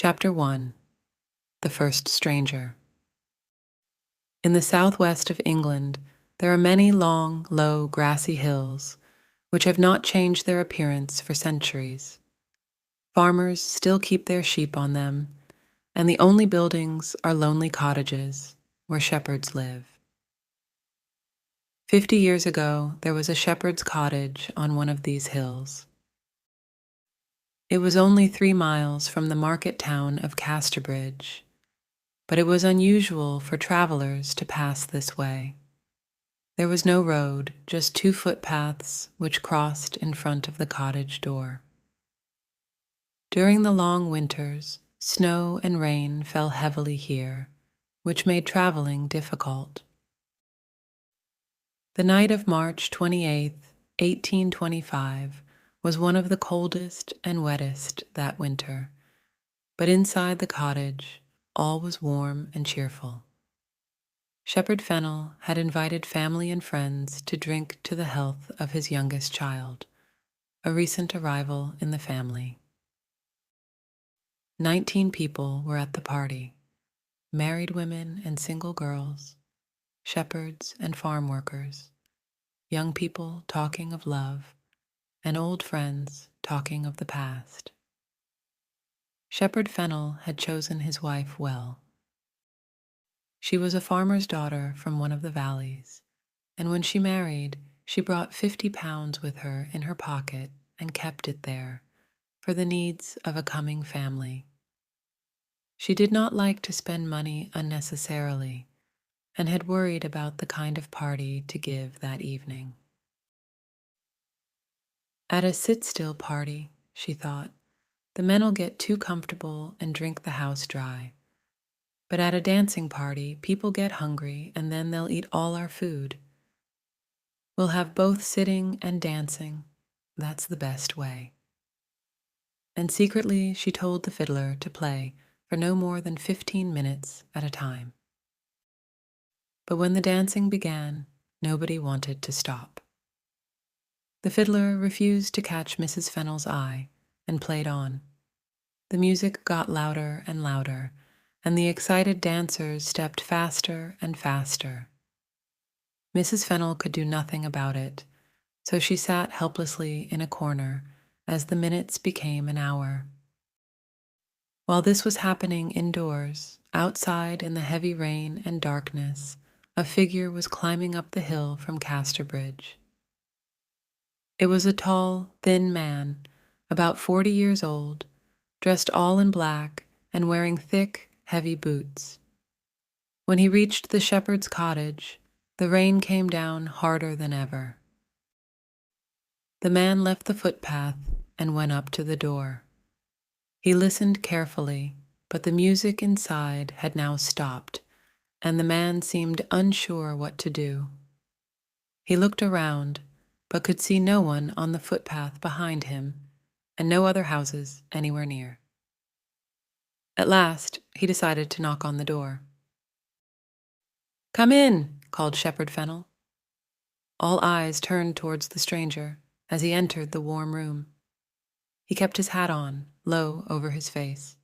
Chapter 1. The First Stranger. In the southwest of England, there are many long, low, grassy hills, which have not changed their appearance for centuries. Farmers still keep their sheep on them, and the only buildings are lonely cottages where shepherds live. 50 years ago, there was a shepherd's cottage on one of these hills. It was only 3 miles from the market town of Casterbridge, but it was unusual for travelers to pass this way. There was no road, just 2 footpaths which crossed in front of the cottage door. During the long winters, snow and rain fell heavily here, which made traveling difficult. The night of March 28th, 1825, was one of the coldest and wettest that winter, but inside the cottage, all was warm and cheerful. Shepherd Fennel had invited family and friends to drink to the health of his youngest child, a recent arrival in the family. 19 people were at the party, married women and single girls, shepherds and farm workers, young people talking of love, and old friends talking of the past. Shepherd Fennel had chosen his wife well. She was a farmer's daughter from one of the valleys, and when she married, she brought 50 pounds with her in her pocket and kept it there for the needs of a coming family. She did not like to spend money unnecessarily and had worried about the kind of party to give that evening. At a sit-still party, she thought, the men'll get too comfortable and drink the house dry. But at a dancing party, people get hungry and then they'll eat all our food. We'll have both sitting and dancing. That's the best way. And secretly she told the fiddler to play for no more than 15 minutes at a time. But when the dancing began, nobody wanted to stop. The fiddler refused to catch Mrs. Fennel's eye and played on. The music got louder and louder, and the excited dancers stepped faster and faster. Mrs. Fennel could do nothing about it, so she sat helplessly in a corner as the minutes became an hour. While this was happening indoors, outside in the heavy rain and darkness, a figure was climbing up the hill from Casterbridge. It was a tall, thin man, about 40 years old, dressed all in black and wearing thick, heavy boots. When he reached the shepherd's cottage, the rain came down harder than ever. The man left the footpath and went up to the door. He listened carefully, but the music inside had now stopped, and the man seemed unsure what to do. He looked around, but could see no one on the footpath behind him, and no other houses anywhere near. At last, he decided to knock on the door. "Come in," called Shepherd Fennel. All eyes turned towards the stranger as he entered the warm room. He kept his hat on, low over his face.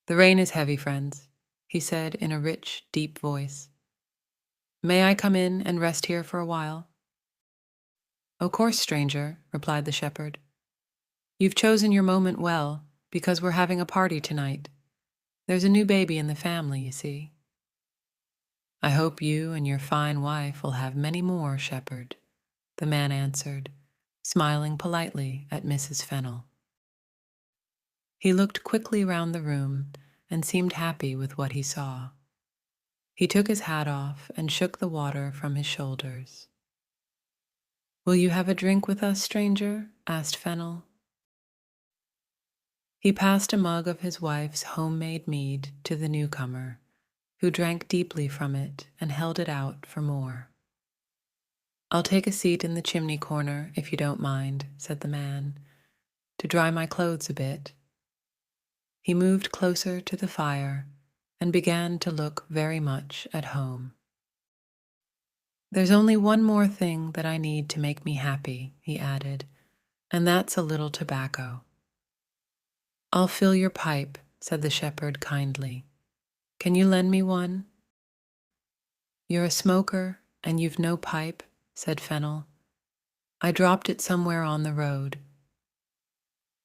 "The rain is heavy, friends," he said in a rich, deep voice. "May I come in and rest here for a while?" "Of course, stranger," replied the shepherd. "You've chosen your moment well, because we're having a party tonight. There's a new baby in the family, you see." "I hope you and your fine wife will have many more, shepherd," the man answered, smiling politely at Mrs. Fennel. He looked quickly round the room and seemed happy with what he saw. He took his hat off and shook the water from his shoulders. "Will you have a drink with us, stranger?" asked Fennel. He passed a mug of his wife's homemade mead to the newcomer, who drank deeply from it and held it out for more. "I'll take a seat in the chimney corner, if you don't mind," said the man, "to dry my clothes a bit." He moved closer to the fire and began to look very much at home. "There's only one more thing that I need to make me happy," he added, "and that's a little tobacco." "I'll fill your pipe," said the shepherd kindly. Can you lend me one? You're a smoker, and you've no pipe, said Fennel. I dropped it somewhere on the road.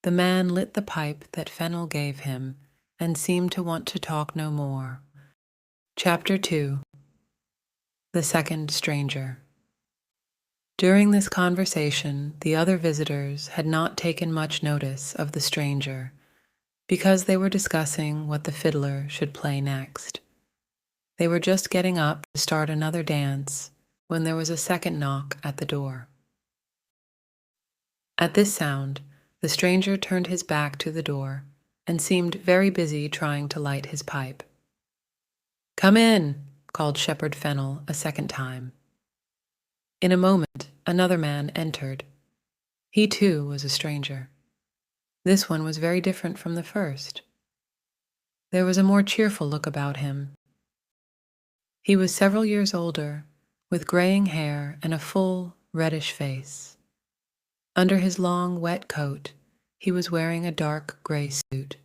The man lit the pipe that Fennel gave him and seemed to want to talk no more. Chapter 2. The Second Stranger. During this conversation, the other visitors had not taken much notice of the stranger, because they were discussing what the fiddler should play next. They were just getting up to start another dance when there was a second knock at the door. At this sound, the stranger turned his back to the door and seemed very busy trying to light his pipe. Come in, called Shepherd Fennel a second time. In a moment, another man entered. He too was a stranger. This one was very different from the first. There was a more cheerful look about him. He was several years older, with graying hair and a full, reddish face. Under his long, wet coat, he was wearing a dark gray suit.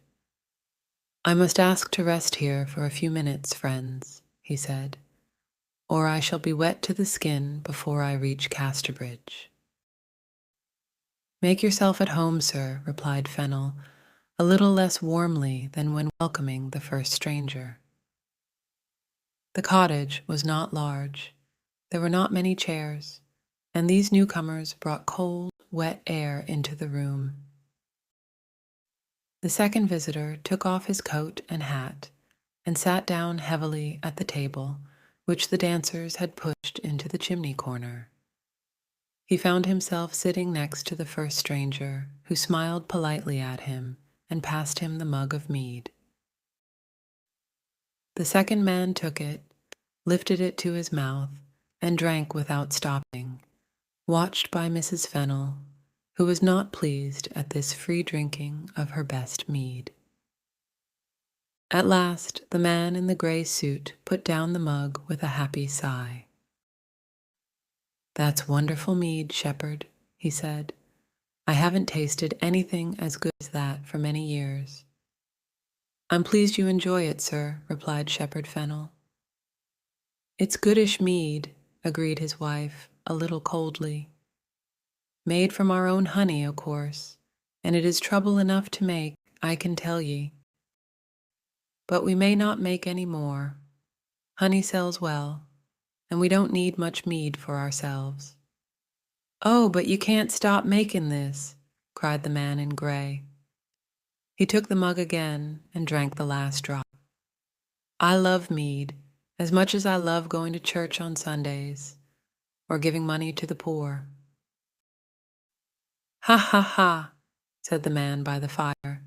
I must ask to rest here for a few minutes, friends, he said, or I shall be wet to the skin before I reach Casterbridge. Make yourself at home, sir, replied Fennel, a little less warmly than when welcoming the first stranger. The cottage was not large. There were not many chairs, and these newcomers brought cold, wet air into the room. The second visitor took off his coat and hat and sat down heavily at the table, which the dancers had pushed into the chimney corner. He found himself sitting next to the first stranger, who smiled politely at him and passed him the mug of mead. The second man took it, lifted it to his mouth, and drank without stopping, watched by Mrs. Fennel, who was not pleased at this free drinking of her best mead. At last, the man in the gray suit put down the mug with a happy sigh. That's wonderful mead, Shepherd, he said. I haven't tasted anything as good as that for many years. I'm pleased you enjoy it, sir, replied Shepherd Fennel. It's goodish mead, agreed his wife, a little coldly. Made from our own honey, o' course, and it is trouble enough to make, I can tell ye. But we may not make any more. Honey sells well, and we don't need much mead for ourselves. Oh, but you can't stop making this, cried the man in gray. He took the mug again and drank the last drop. I love mead as much as I love going to church on Sundays or giving money to the poor. Ha ha ha, said the man by the fire,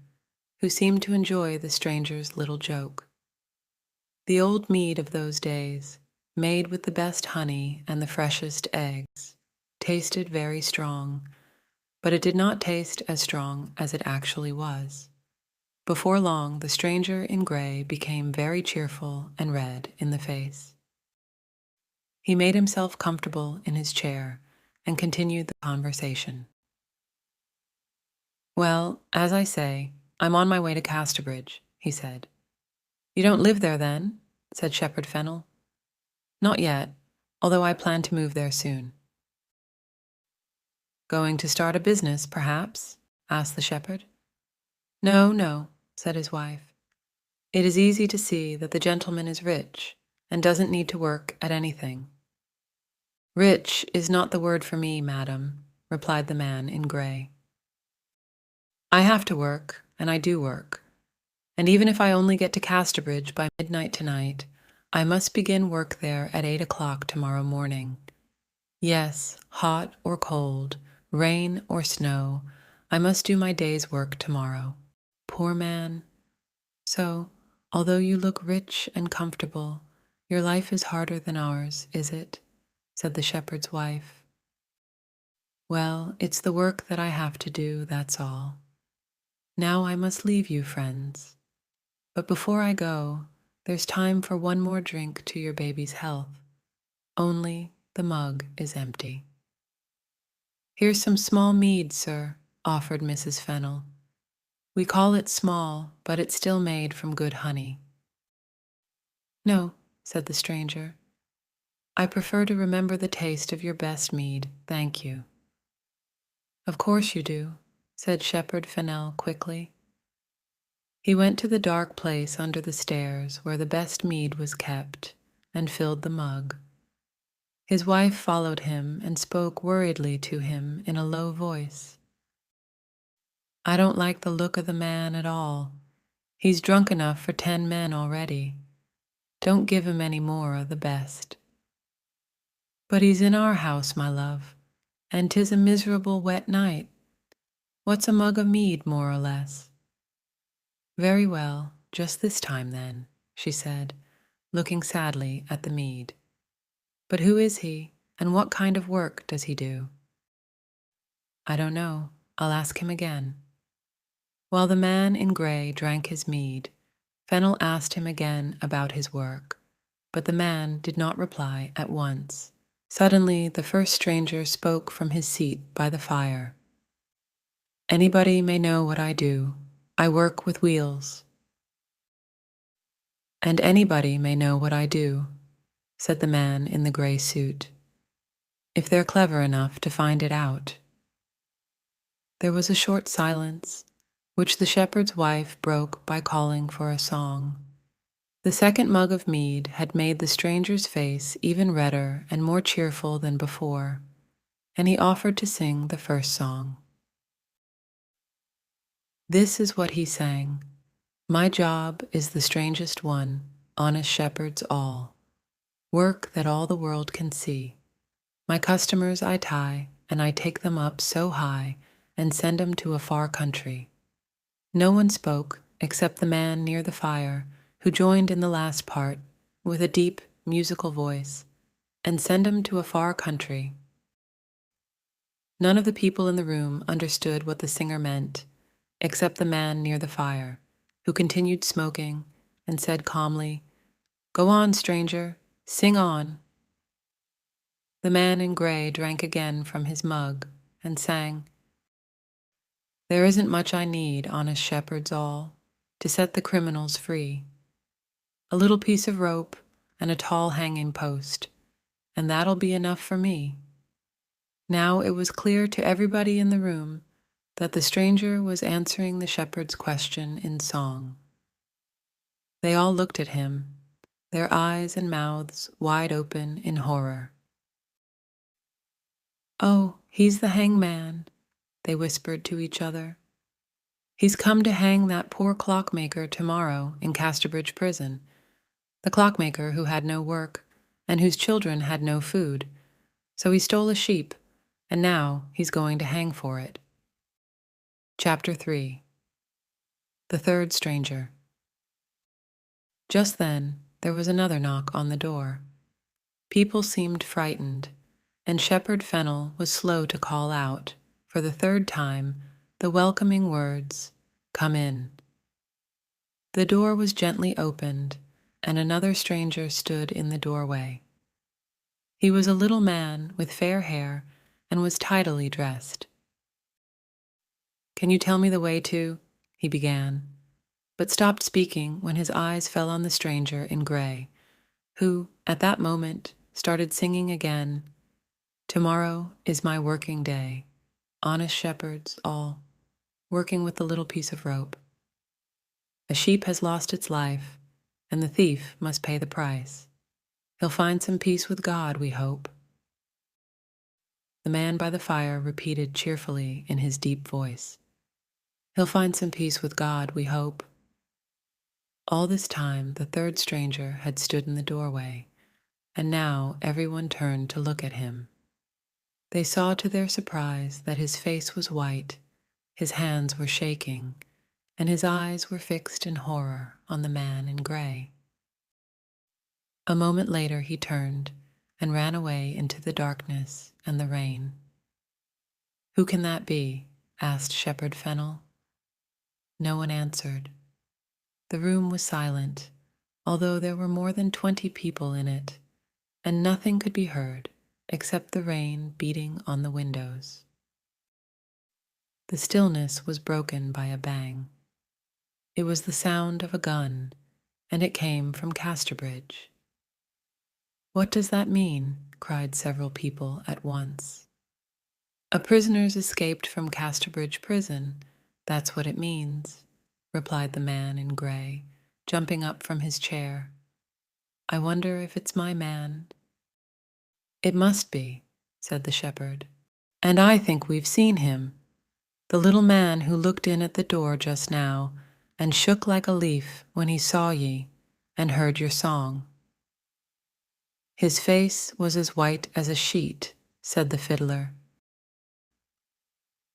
who seemed to enjoy the stranger's little joke. The old mead of those days, made with the best honey and the freshest eggs, tasted very strong, but it did not taste as strong as it actually was. Before long, the stranger in gray became very cheerful and red in the face. He made himself comfortable in his chair and continued the conversation. Well, as I say, I'm on my way to Casterbridge, he said. You don't live there, then? Said Shepherd Fennel. Not yet, although I plan to move there soon. Going to start a business, perhaps? Asked the shepherd. No, no, said his wife. It is easy to see that the gentleman is rich and doesn't need to work at anything. Rich is not the word for me, madam, replied the man in gray. I have to work, and I do work. And even if I only get to Casterbridge by midnight tonight, I must begin work there at 8 o'clock tomorrow morning. Yes, hot or cold, rain or snow, I must do my day's work tomorrow. Poor man. So, although you look rich and comfortable, your life is harder than ours, is it? Said the shepherd's wife. Well, it's the work that I have to do, that's all. Now I must leave you, friends. But before I go, there's time for one more drink to your baby's health. Only the mug is empty. Here's some small mead, sir, offered Mrs. Fennel. We call it small, but it's still made from good honey." "No," said the stranger. "I prefer to remember the taste of your best mead, thank you." "Of course you do," said Shepherd Fennel quickly. He went to the dark place under the stairs where the best mead was kept and filled the mug. His wife followed him and spoke worriedly to him in a low voice. "I don't like the look of the man at all. He's drunk enough for 10 men already. Don't give him any more of the best." "But he's in our house, my love, and 'tis a miserable wet night. What's a mug of mead, more or less?" "Very well, just this time then," she said, looking sadly at the mead. "But who is he, and what kind of work does he do?" "I don't know. I'll ask him again." While the man in gray drank his mead, Fennel asked him again about his work, but the man did not reply at once. Suddenly, the first stranger spoke from his seat by the fire. "Anybody may know what I do. I work with wheels." "And anybody may know what I do," said the man in the gray suit, "if they're clever enough to find it out." There was a short silence, which the shepherd's wife broke by calling for a song. The second mug of mead had made the stranger's face even redder and more cheerful than before, and he offered to sing the first song. This is what he sang: "My job is the strangest one, honest shepherds all. Work that all the world can see. My customers I tie, and I take them up so high and send 'em to a far country." No one spoke except the man near the fire, who joined in the last part with a deep, musical voice, "and send 'em to a far country." None of the people in the room understood what the singer meant, except the man near the fire, who continued smoking and said calmly, "Go on, stranger, sing on." The man in gray drank again from his mug and sang, "There isn't much I need, honest shepherds all, to set the criminals free. A little piece of rope and a tall hanging post, and that'll be enough for me." Now it was clear to everybody in the room that the stranger was answering the shepherd's question in song. They all looked at him, their eyes and mouths wide open in horror. "Oh, he's the hangman," they whispered to each other. "He's come to hang that poor clockmaker tomorrow in Casterbridge prison, the clockmaker who had no work and whose children had no food. So he stole a sheep, and now he's going to hang for it." Chapter 3. The Third Stranger. Just then, there was another knock on the door. People seemed frightened, and Shepherd Fennel was slow to call out, for the third time, the welcoming words, "Come in." The door was gently opened, and another stranger stood in the doorway. He was a little man with fair hair and was tidily dressed. "Can you tell me the way to—" he began, but stopped speaking when his eyes fell on the stranger in gray, who, at that moment, started singing again, "Tomorrow is my working day, honest shepherds all, working with the little piece of rope. A sheep has lost its life, and the thief must pay the price. He'll find some peace with God, we hope." The man by the fire repeated cheerfully in his deep voice, "He'll find some peace with God, we hope." All this time the third stranger had stood in the doorway, and now everyone turned to look at him. They saw to their surprise that his face was white, his hands were shaking, and his eyes were fixed in horror on the man in gray. A moment later he turned and ran away into the darkness and the rain. "Who can that be?" asked Shepherd Fennel. No one answered. The room was silent, although there were more than 20 people in it, and nothing could be heard except the rain beating on the windows. The stillness was broken by a bang. It was the sound of a gun, and it came from Casterbridge. "What does that mean?" cried several people at once. "A prisoner's escaped from Casterbridge prison. That's what it means," replied the man in gray, jumping up from his chair. "I wonder if it's my man." "It must be," said the shepherd. "And I think we've seen him. The little man who looked in at the door just now and shook like a leaf when he saw ye and heard your song." "His face was as white as a sheet," said the fiddler.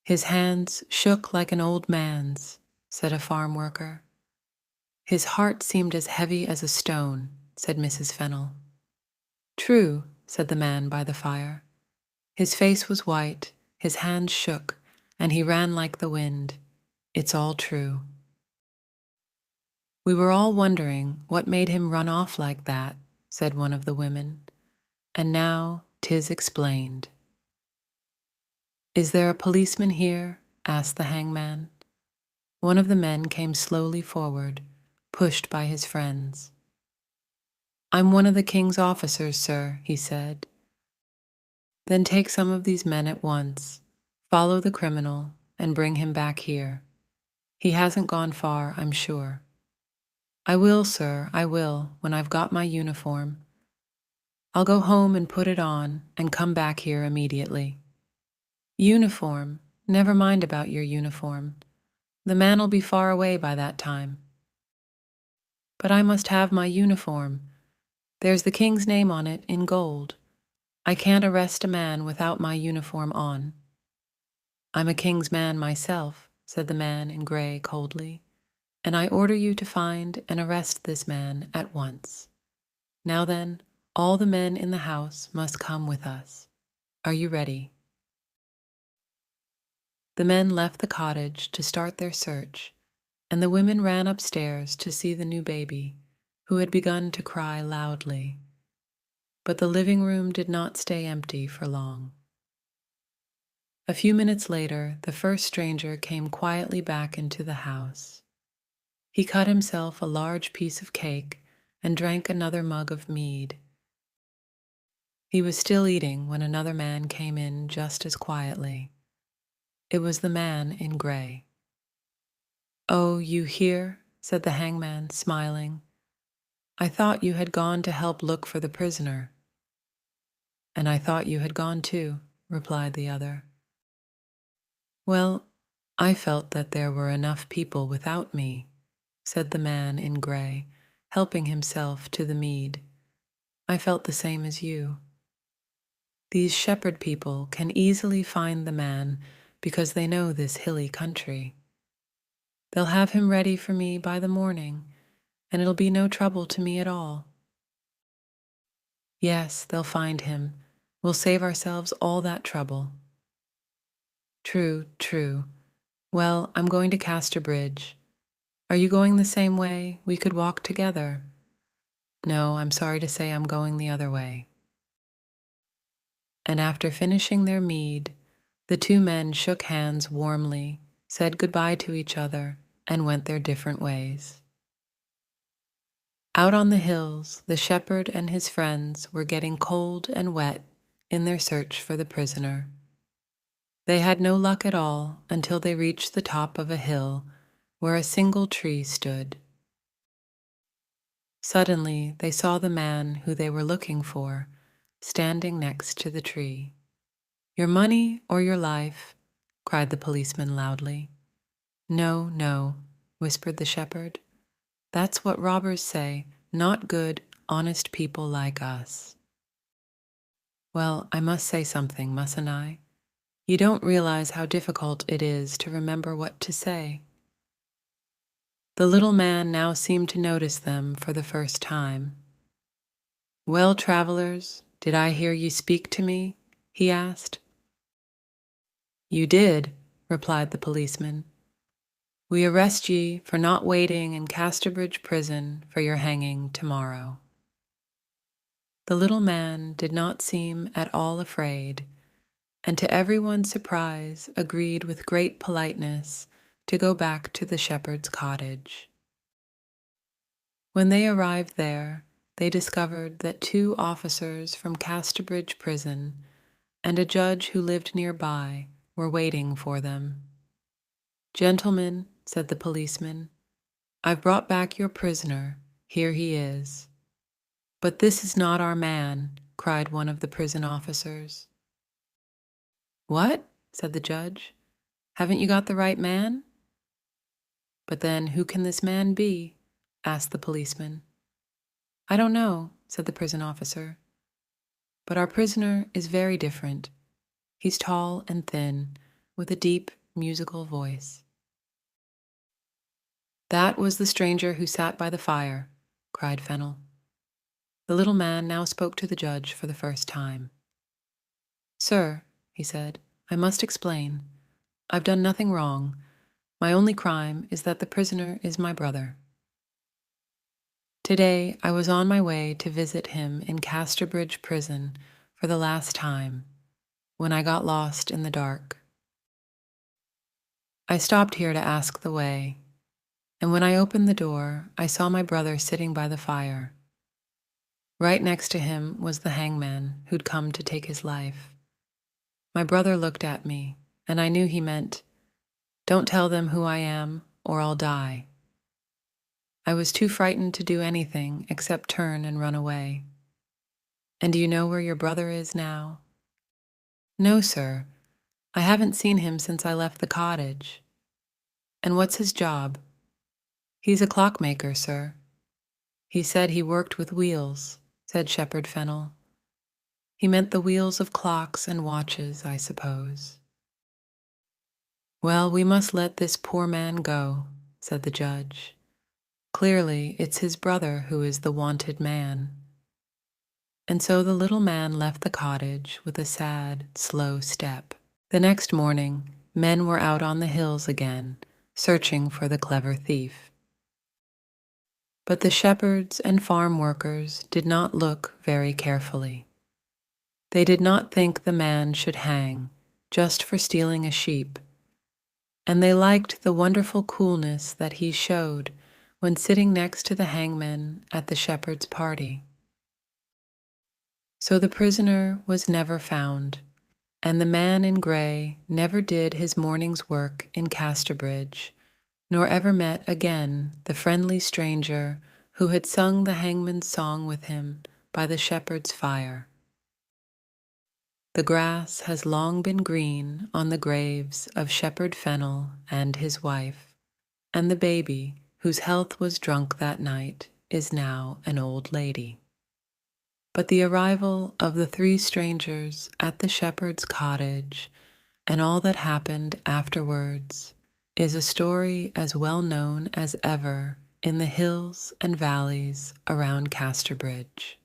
"His hands shook like an old man's," said a farm worker. "His heart seemed as heavy as a stone," said Mrs. Fennel. "True," said the man by the fire. "His face was white, his hands shook, and he ran like the wind. It's all true." "We were all wondering what made him run off like that," said one of the women. "And now 'tis explained." "Is there a policeman here?" asked the hangman. One of the men came slowly forward, pushed by his friends. "I'm one of the king's officers, sir," he said. "Then take some of these men at once, follow the criminal, and bring him back here. He hasn't gone far, I'm sure." "I will, sir, I will, when I've got my uniform. I'll go home and put it on and come back here immediately." "Uniform? Never mind about your uniform. The man'll be far away by that time." "But I must have my uniform. There's the king's name on it in gold. I can't arrest a man without my uniform on." "I'm a king's man myself," said the man in gray coldly, "and I order you to find and arrest this man at once. Now then, all the men in the house must come with us. Are you ready?" The men left the cottage to start their search, and the women ran upstairs to see the new baby, who had begun to cry loudly. But the living room did not stay empty for long. A few minutes later, the first stranger came quietly back into the house. He cut himself a large piece of cake and drank another mug of mead. He was still eating when another man came in just as quietly. It was the man in gray. "Oh, you here?" said the hangman, smiling. "I thought you had gone to help look for the prisoner." "And I thought you had gone too," replied the other. "Well, I felt that there were enough people without me," said the man in gray, helping himself to the mead. "I felt the same as you. These shepherd people can easily find the man because they know this hilly country. They'll have him ready for me by the morning, and it'll be no trouble to me at all." "Yes, they'll find him. We'll save ourselves all that trouble." "True, true. Well, I'm going to Casterbridge. Are you going the same way? We could walk together." "No, I'm sorry to say I'm going the other way." And after finishing their mead, the two men shook hands warmly, said goodbye to each other, and went their different ways. Out on the hills, the shepherd and his friends were getting cold and wet in their search for the prisoner. They had no luck at all until they reached the top of a hill where a single tree stood. Suddenly, they saw the man who they were looking for standing next to the tree. "Your money or your life?" cried the policeman loudly. "No, no," whispered the shepherd. "That's what robbers say, not good, honest people like us." "Well, I must say something, mustn't I? You don't realize how difficult it is to remember what to say." The little man now seemed to notice them for the first time. "Well, travelers, did I hear you speak to me?" he asked. "You did," replied the policeman. "We arrest ye for not waiting in Casterbridge prison for your hanging tomorrow." The little man did not seem at all afraid, and to everyone's surprise agreed with great politeness to go back to the shepherd's cottage. When they arrived there, they discovered that 2 officers from Casterbridge prison and a judge who lived nearby were waiting for them. "Gentlemen," said the policeman, "I've brought back your prisoner. Here he is." "But this is not our man," cried one of the prison officers. "What?" said the judge. "Haven't you got the right man?" "But then who can this man be?" asked the policeman. "I don't know," said the prison officer. "But our prisoner is very different. He's tall and thin, with a deep, musical voice." "That was the stranger who sat by the fire," cried Fennel. The little man now spoke to the judge for the first time. "Sir," he said, "I must explain. I've done nothing wrong. My only crime is that the prisoner is my brother. Today I was on my way to visit him in Casterbridge prison for the last time, when I got lost in the dark. I stopped here to ask the way, and when I opened the door, I saw my brother sitting by the fire. Right next to him was the hangman who'd come to take his life. My brother looked at me, and I knew he meant, 'Don't tell them who I am, or I'll die.' I was too frightened to do anything except turn and run away. And do you know where your brother is now?" "No, sir. I haven't seen him since I left the cottage." "And what's his job?" "He's a clockmaker, sir." "He said he worked with wheels," said Shepherd Fennel. "He meant the wheels of clocks and watches, I suppose." "Well, we must let this poor man go," said the judge. "Clearly, it's his brother who is the wanted man." And so the little man left the cottage with a sad, slow step. The next morning, men were out on the hills again, searching for the clever thief. But the shepherds and farm workers did not look very carefully. They did not think the man should hang just for stealing a sheep, and they liked the wonderful coolness that he showed when sitting next to the hangman at the shepherd's party. So the prisoner was never found, and the man in gray never did his morning's work in Casterbridge, nor ever met again the friendly stranger who had sung the hangman's song with him by the shepherd's fire. The grass has long been green on the graves of Shepherd Fennel and his wife, and the baby, whose health was drunk that night, is now an old lady. But the arrival of the 3 strangers at the shepherd's cottage and all that happened afterwards is a story as well known as ever in the hills and valleys around Casterbridge.